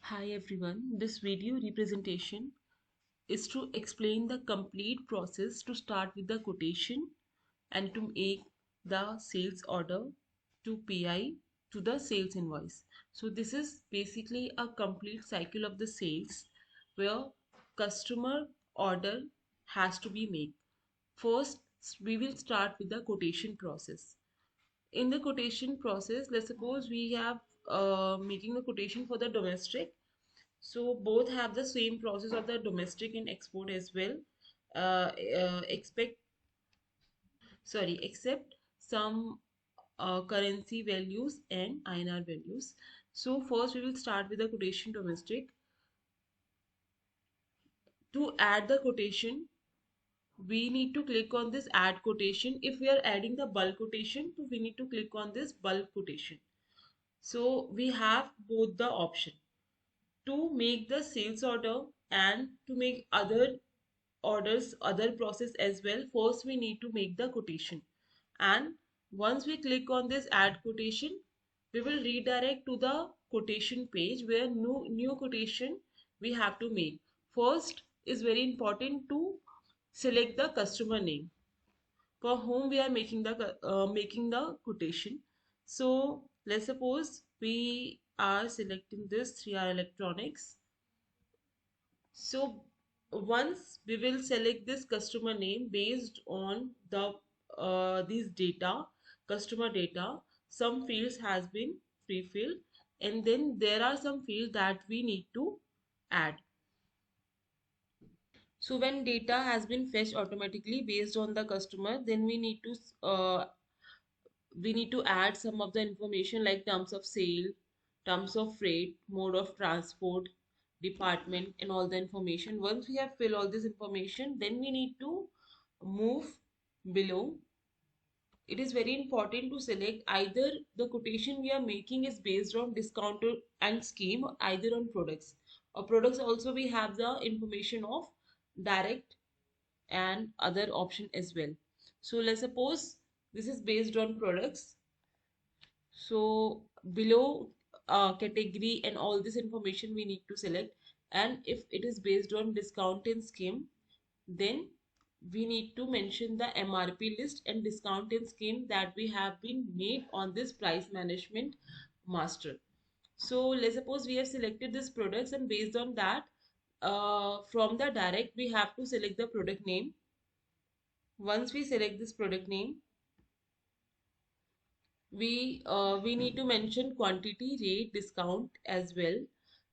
Hi everyone, this video representation is to explain the complete process to start with the quotation and to make the sales order to PI to the sales invoice. So this is basically a complete cycle of the sales where customer order has to be made. First, we will start with the quotation process. In the quotation process, let's suppose we have making the quotation for the domestic, so both have the same process of the domestic and export as well. Expect except some currency values and INR values. So first we will start with the quotation domestic. To add the quotation, we need to click on this add quotation. If we are adding the bulk quotation, so we need to click on this bulk quotation. So we have both the option to make the sales order and to make other orders, other process as well. First we need to make the quotation, and once we click on this add quotation, we will redirect to the quotation page where new quotation we have to make. First is very important to select the customer name for whom we are making the quotation. So let's suppose we are selecting this 3R Electronics. So once we will select this customer name based on the these data, customer data, some fields has been pre-filled, and then there are some fields that we need to add. So when data has been fetched automatically based on the customer, then we need to add some of the information like terms of sale, terms of freight, mode of transport, department, and all the information. Once we have filled all this information, then we need to move below. It is very important to select either the quotation we are making is based on discount and scheme, or either on products. Or products also we have the information of direct and other option as well. So let's suppose this is based on products. So below category and all this information we need to select, and if it is based on discount and scheme, then we need to mention the MRP list and discount and scheme that we have been made on this price management master. So let's suppose we have selected this products, and based on that, from the direct we have to select the product name. Once we select this product name, we need to mention quantity, rate, discount as well.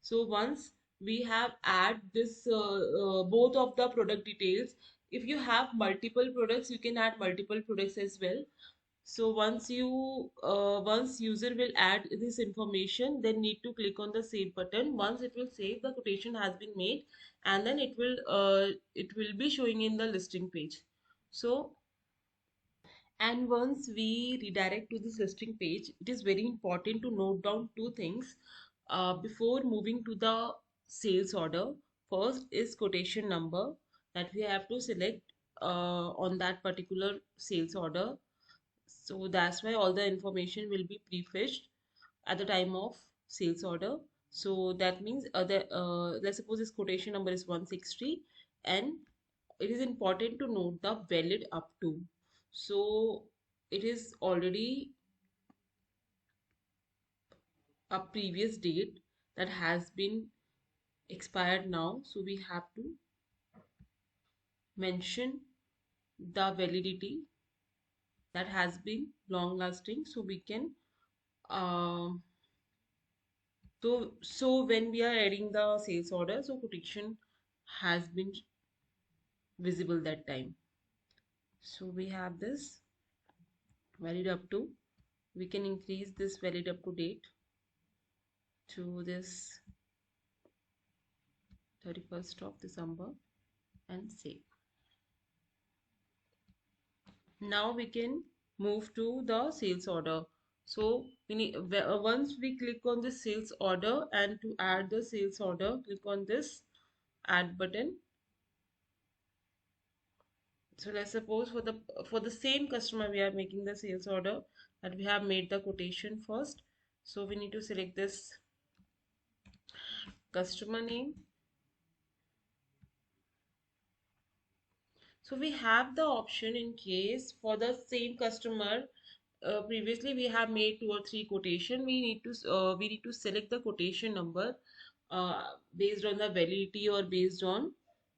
So once we have add this both of the product details, if you have multiple products you can add multiple products as well. So once user will add this information, then need to click on the save button. Once it will save, the quotation has been made, and then it will be showing in the listing page. So, and once we redirect to this listing page, it is very important to note down two things before moving to the sales order. First is quotation number that we have to select on that particular sales order. So that's why all the information will be prefetched at the time of sales order. So that means let's suppose this quotation number is 160, and it is important to note the valid up to. So it is already a previous date that has been expired now. So we have to mention the validity that has been long lasting, so we can um so when we are adding the sales order, so quotation has been visible that time. So we have this valid up to. We can increase this valid up to date to this 31st of December and save. Now we can move to the sales order. So we need once we click on the sales order, and to add the sales order, click on this add button. So let's suppose for the same customer we are making the sales order, that we have made the quotation first. So we need to select this customer name. So we have the option in case for the same customer, previously we have made 2 or 3 quotation. We need to select the quotation number based on the validity or based on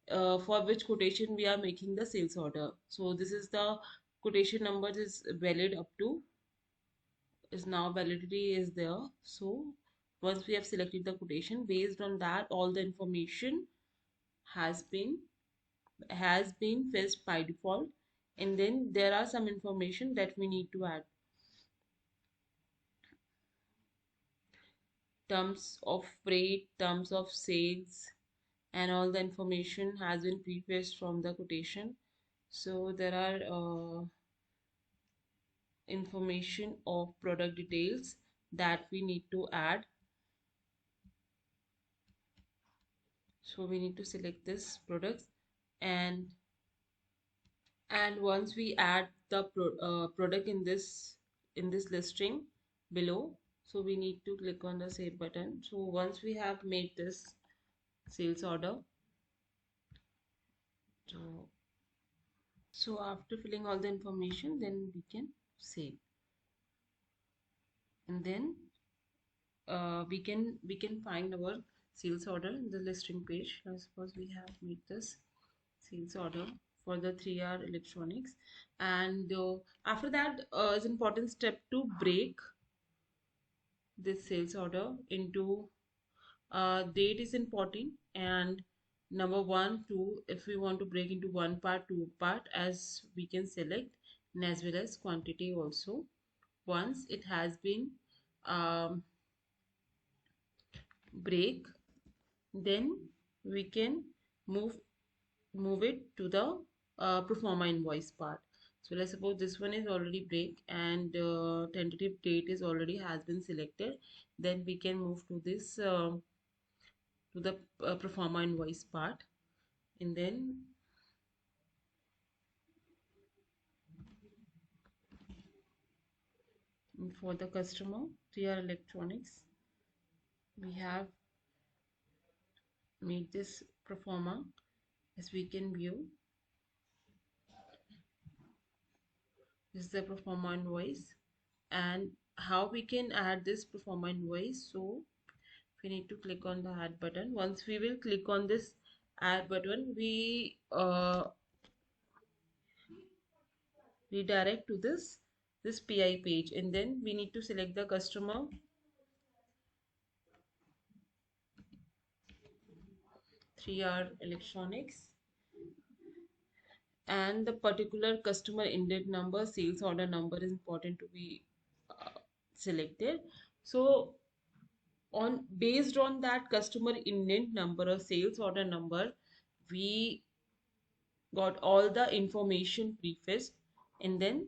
for which quotation we are making the sales order. So this is the quotation number is valid up to, is now validity is there. So once we have selected the quotation, based on that all the information has been fetched by default, and then there are some information that we need to add. Terms of freight, terms of sales, and all the information has been prefaced from the quotation. So there are information of product details that we need to add. So we need to select this products, and once we add the product in this listing below, so we need to click on the save button. So once we have made this sales order, so after filling all the information, then we can save, and then we can find our sales order in the listing page. I suppose we have made this sales order for the 3R electronics, and after that is important step to break this sales order into date is important, and number 1 2, if we want to break into one part, two part, as we can select, and as well as quantity also. Once it has been um, break, then we can move it to the pro forma invoice part. So let's suppose this one is already break, and tentative date is already has been selected. Then we can move to this to the pro forma invoice part, and then for the customer 3R electronics, we have made this pro forma. As we can view, this is the pro forma invoice, and how we can add this pro forma invoice. So we need to click on the add button. Once we will click on this add button, we redirect to this PI page, and then we need to select the customer, 3R electronics, and the particular customer indent number, sales order number is important to be selected. So on based on that customer indent number or sales order number, we got all the information prefaced, and then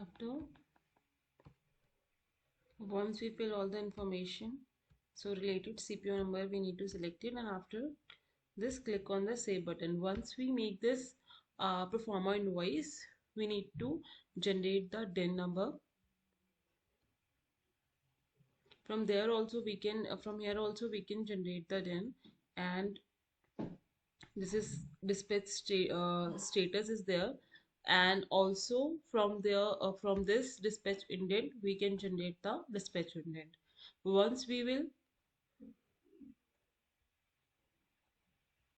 after, once we fill all the information, so related CPO number we need to select it, and after this click on the save button. Once we make this pro forma invoice, we need to generate the DIN number. From there also we can from here also we can generate the DIN, and this is status is there, and also from there from this dispatch indent we can generate the dispatch indent. Once we will